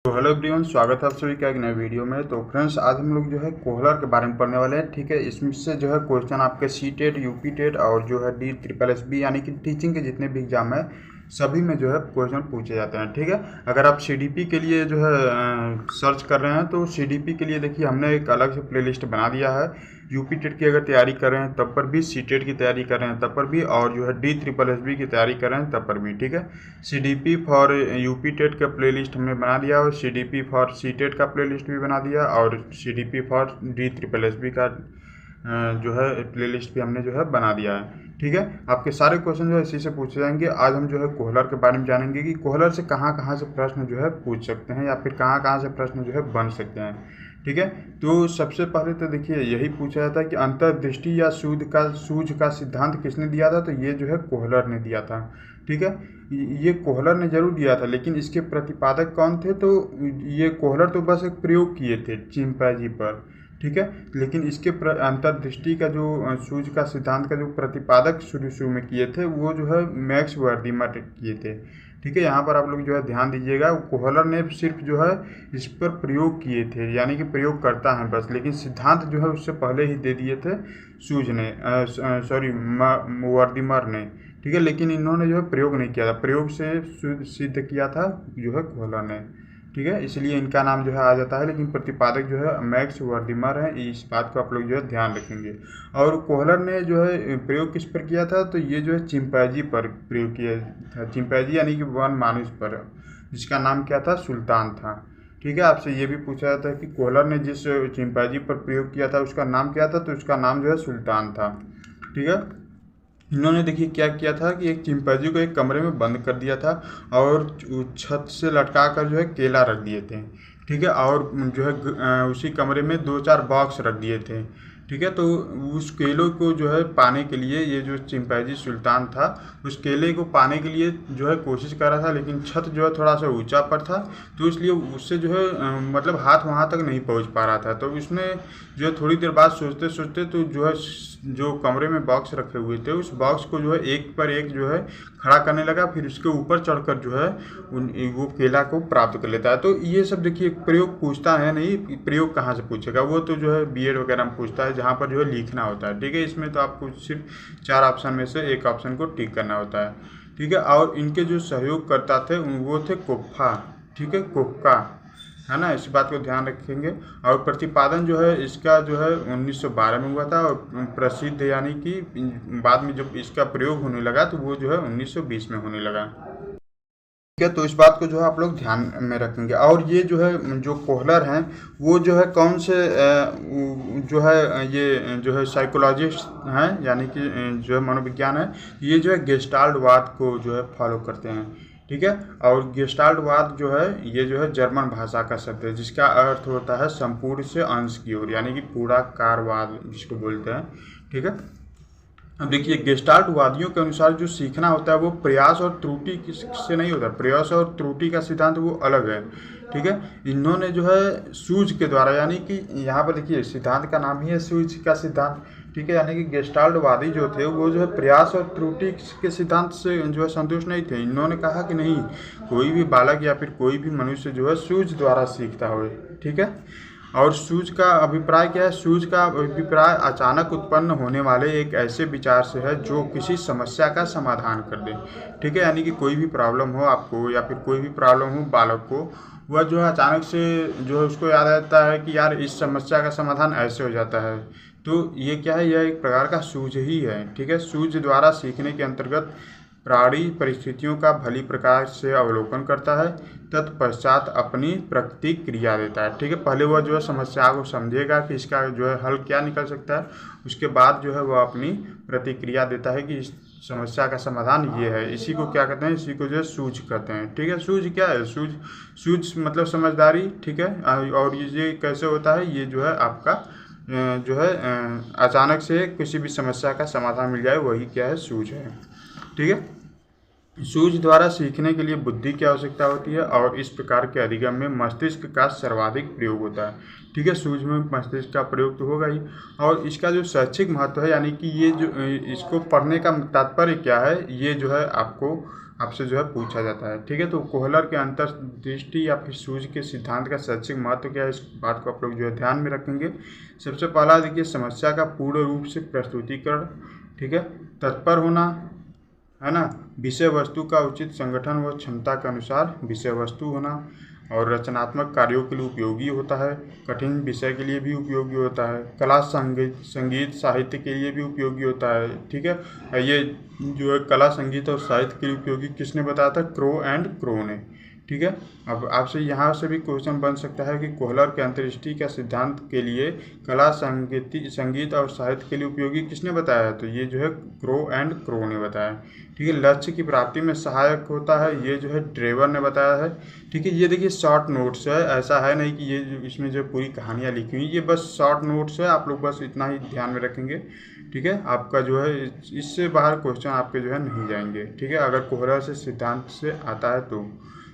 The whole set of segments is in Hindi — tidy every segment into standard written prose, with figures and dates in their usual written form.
तो हेलो एवरीवन, स्वागत है आप सभी का एक नए वीडियो में। तो फ्रेंड्स, आज हम लोग जो है कोहलर के बारे में पढ़ने वाले हैं। ठीक है, इसमें से जो है क्वेश्चन आपके सी टेट, यूपी टेट और जो है डी ट्रिपल एस बी यानी कि टीचिंग के जितने भी एग्जाम है सभी में जो है क्वेश्चन पूछे जाते हैं। ठीक है, अगर आप सीडीपी के लिए जो है सर्च कर रहे हैं तो सीडीपी के लिए देखिए हमने एक अलग से प्लेलिस्ट बना दिया है। यूपी टेट की अगर तैयारी कर रहे हैं तब पर भी, सी टेट की तैयारी कर रहे हैं तब पर भी, और जो है डी ट्रिपल एस बी की तैयारी कर रहे हैं तब पर भी। ठीक है, C D P for UP TET का प्लेलिस्ट हमने बना दिया और C D P for C TET का प्लेलिस्ट भी बना दिया और C D P for D triple S B का जो है प्लेलिस्ट भी हमने जो है बना दिया है। ठीक है, आपके सारे क्वेश्चन जो है इसी से पूछे जाएंगे। आज हम जो है कोहलर के बारे में जानेंगे कि कोहलर से कहाँ कहाँ से प्रश्न जो है पूछ सकते हैं या फिर कहाँ कहाँ से प्रश्न जो है बन सकते हैं। ठीक है, तो सबसे पहले तो देखिए यही पूछा जाता है कि अंतर्दृष्टि या सूझ का सिद्धांत किसने दिया था, तो ये जो है कोहलर ने दिया था। ठीक है, ये कोहलर ने जरूर दिया था, लेकिन इसके प्रतिपादक कौन थे, तो ये कोहलर तो बस एक प्रयोग किए थे चिंपैंजी पर। ठीक है, लेकिन इसके अंतर्दृष्टि का जो सूझ का सिद्धांत का जो प्रतिपादक शुरू में किए थे वो जो है मैक्स वर्दीमर किए थे। ठीक है, यहाँ पर आप लोग जो है ध्यान दीजिएगा, कोहलर ने सिर्फ जो है इस पर प्रयोग किए थे, यानी कि प्रयोग करता है बस, लेकिन सिद्धांत जो है उससे पहले ही दे दिए थे सूझ ने, वर्दीमर ने। ठीक है, लेकिन इन्होंने जो है प्रयोग नहीं किया था, प्रयोग से सिद्ध किया था जो है कोहलर ने। ठीक है, इसलिए इनका नाम जो है आ जाता है, लेकिन प्रतिपादक जो है मैक्स वर्दीमर है। इस बात को आप लोग जो है ध्यान रखेंगे। और कोहलर ने जो है प्रयोग किस पर किया था, तो ये जो है चिंपैंजी पर प्रयोग किया था। चिंपैंजी यानी कि वन मानुष पर, जिसका नाम क्या था, सुल्तान था। ठीक है, आपसे ये भी पूछा जाता है कि कोहलर ने जिस चिंपैंजी पर प्रयोग किया था उसका नाम क्या था, तो उसका नाम जो है सुल्तान था। ठीक है, इन्होंने देखिए क्या किया था कि एक चिंपैंजी को एक कमरे में बंद कर दिया था और छत से लटका कर जो है केला रख दिए थे। ठीक है, और जो है उसी कमरे में 2-4 बॉक्स रख दिए थे। ठीक है, तो उस केलों को जो है पाने के लिए ये जो चिंपैंजी सुल्तान था उस केले को पाने के लिए जो है कोशिश कर रहा था, लेकिन छत जो है थोड़ा सा ऊंचा पर था, तो इसलिए उससे जो है मतलब हाथ वहाँ तक नहीं पहुँच पा रहा था। तो उसने जो है थोड़ी देर बाद सोचते सोचते तो जो है जो कमरे में बॉक्स रखे हुए थे उस बॉक्स को जो है एक पर एक जो है खड़ा करने लगा, फिर उसके ऊपर चढ़कर जो है वो केला को प्राप्त कर लेता है। तो ये सब देखिए प्रयोग पूछता है नहीं, प्रयोग कहाँ से पूछेगा, वो तो जो है बीएड वगैरह में पूछता है जहाँ पर जो है लिखना होता है। ठीक है, इसमें तो आपको सिर्फ 4 ऑप्शन में से एक ऑप्शन को टिक करना होता है। ठीक है, और इनके जो सहयोग करता थे वो थे कोप्फा, ठीक है, कोप्का, है ना, इस बात को ध्यान रखेंगे। और प्रतिपादन जो है इसका जो है 1912 में हुआ था और प्रसिद्ध यानी कि बाद में जब इसका प्रयोग होने लगा तो वो जो है 1920 में होने लगा। ठीक है, तो इस बात को जो है आप लोग ध्यान में रखेंगे। और ये जो है जो कोहलर हैं वो जो है कौन से जो है ये जो है साइकोलॉजिस्ट हैं, यानी कि जो है मनोविज्ञान है, ये जो है गेस्टाल्टवाद को जो है फॉलो करते हैं। ठीक है, और गेस्टाल्टवाद जो है ये जो है जर्मन भाषा का शब्द है जिसका अर्थ होता है संपूर्ण से अंश की ओर, यानी कि पूरा कारवाद जिसको बोलते हैं। ठीक है, अब देखिए गेस्टाल्टवादियों के अनुसार जो सीखना होता है वो प्रयास और त्रुटि से नहीं होता, प्रयास और त्रुटि का सिद्धांत वो अलग है। ठीक है, इन्होंने जो है सूझ के द्वारा, यानी कि यहाँ पर देखिए सिद्धांत का नाम ही है सूझ का सिद्धांत। ठीक है, यानी कि गेस्टाल्टवादी जो थे वो जो है प्रयास और त्रुटि के सिद्धांत से जो है संतुष्ट नहीं थे। इन्होंने कहा कि नहीं, कोई भी बालक या फिर कोई भी मनुष्य जो है सूझ द्वारा सीखता हो। ठीक है, और सूझ का अभिप्राय क्या है, सूझ का अभिप्राय अचानक उत्पन्न होने वाले एक ऐसे विचार से है जो किसी समस्या का समाधान कर दे। ठीक है, यानी कि कोई भी प्रॉब्लम हो आपको या फिर कोई भी प्रॉब्लम हो बालक को, वह जो है अचानक से जो है उसको याद आता है कि यार इस समस्या का समाधान ऐसे हो जाता है। तो ये क्या है, यह एक प्रकार का सूझ ही है। ठीक है, सूझ द्वारा सीखने के अंतर्गत प्राणी परिस्थितियों का भली प्रकार से अवलोकन करता है, तत्पश्चात अपनी प्रतिक्रिया देता है। ठीक है, पहले वह जो है समस्या को समझेगा कि इसका जो है हल क्या निकल सकता है, उसके बाद जो है वह अपनी प्रतिक्रिया देता है कि इस समस्या का समाधान ये है। इसी को क्या कहते हैं, इसी को जो है सूझ कहते हैं। ठीक है, सूझ क्या है, सूझ मतलब समझदारी। ठीक है, और ये कैसे होता है, ये जो है आपका जो है अचानक से किसी भी समस्या का समाधान मिल जाए, वही क्या है, सूझ है। ठीक है, सूझ द्वारा सीखने के लिए बुद्धि की आवश्यकता होती है और इस प्रकार के अधिगम में मस्तिष्क का सर्वाधिक प्रयोग होता है। ठीक है, सूझ में मस्तिष्क का प्रयोग तो होगा ही, और इसका जो शैक्षिक महत्व है, यानी कि ये जो इसको पढ़ने का तात्पर्य क्या है, ये जो है आपको आपसे जो है पूछा जाता है। ठीक है, तो कोहलर के अंतर्दृष्टि या फिर सूझ के सिद्धांत का शैक्षिक महत्व क्या है, इस बात को आप लोग जो है ध्यान में रखेंगे। सबसे पहला देखिए, समस्या का पूर्ण रूप से प्रस्तुतिकरण, ठीक है, तत्पर होना, है ना, विषय वस्तु का उचित संगठन व क्षमता के अनुसार विषय वस्तु होना, और रचनात्मक कार्यों के लिए उपयोगी होता है, कठिन विषय के लिए भी उपयोगी होता है, कला संगीत साहित्य के लिए भी उपयोगी होता है। ठीक है, ये जो है कला संगीत और साहित्य के लिए उपयोगी किसने बताया था, क्रो एंड क्रो ने। ठीक है, अब आपसे यहाँ से भी क्वेश्चन बन सकता है कि कोहलर के अंतर्दृष्टि का सिद्धांत के लिए कला संगीत और साहित्य के लिए उपयोगी किसने बताया है, तो ये जो है क्रो एंड क्रो ने बताया। ठीक है, लक्ष्य की प्राप्ति में सहायक होता है, ये जो है ड्रेवर ने बताया है। ठीक है, ये देखिए शॉर्ट नोट्स है, ऐसा है नहीं कि ये इसमें जो पूरी कहानियाँ लिखी हुई, ये बस शॉर्ट नोट्स है, आप लोग बस इतना ही ध्यान में रखेंगे। ठीक है, आपका जो है इससे बाहर क्वेश्चन आपके जो है नहीं जाएंगे। ठीक है, अगर कोहलर से सिद्धांत से आता है तो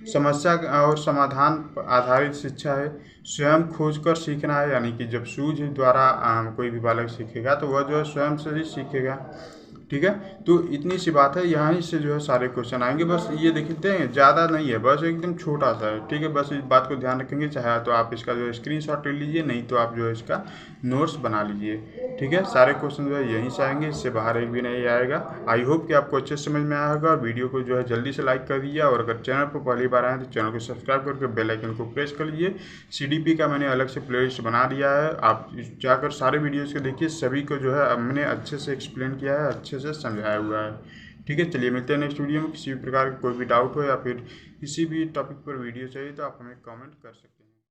समस्या और समाधान आधारित शिक्षा है, स्वयं खोजकर सीखना है, यानी कि जब सूझ द्वारा कोई भी बालक सीखेगा तो वह जो है स्वयं से ही सीखेगा। ठीक है, तो इतनी सी बात है, यहाँ से जो है सारे क्वेश्चन आएंगे। बस ये देखते हैं, ज़्यादा नहीं है, बस एकदम छोटा सा है। ठीक है, बस इस बात को ध्यान रखेंगे, चाहे तो आप इसका जो है स्क्रीनशॉट ले लीजिए, नहीं तो आप जो है इसका नोट्स बना लीजिए। ठीक है, सारे क्वेश्चन जो है यहीं से आएंगे, इससे बाहर एक भी नहीं आएगा। आई होप कि आपको अच्छे समझ में आया होगा। वीडियो को जो है जल्दी से लाइक कर दीजिए, और अगर चैनल पर पहली बार आए तो चैनल को सब्सक्राइब करके बेल आइकन को प्रेस कर लीजिए। CDP का मैंने अलग से प्लेलिस्ट बना दिया है, आप जाकर सारे वीडियोज़ को देखिए, सभी को जो है मैंने अच्छे से एक्सप्लेन किया है, अच्छे से समझाया हुआ है। ठीक है, चलिए मिलते हैं नेक्स्ट वीडियो में। किसी भी प्रकार का कोई भी डाउट हो या फिर किसी भी टॉपिक पर वीडियो चाहिए तो आप हमें कमेंट कर सकते हैं।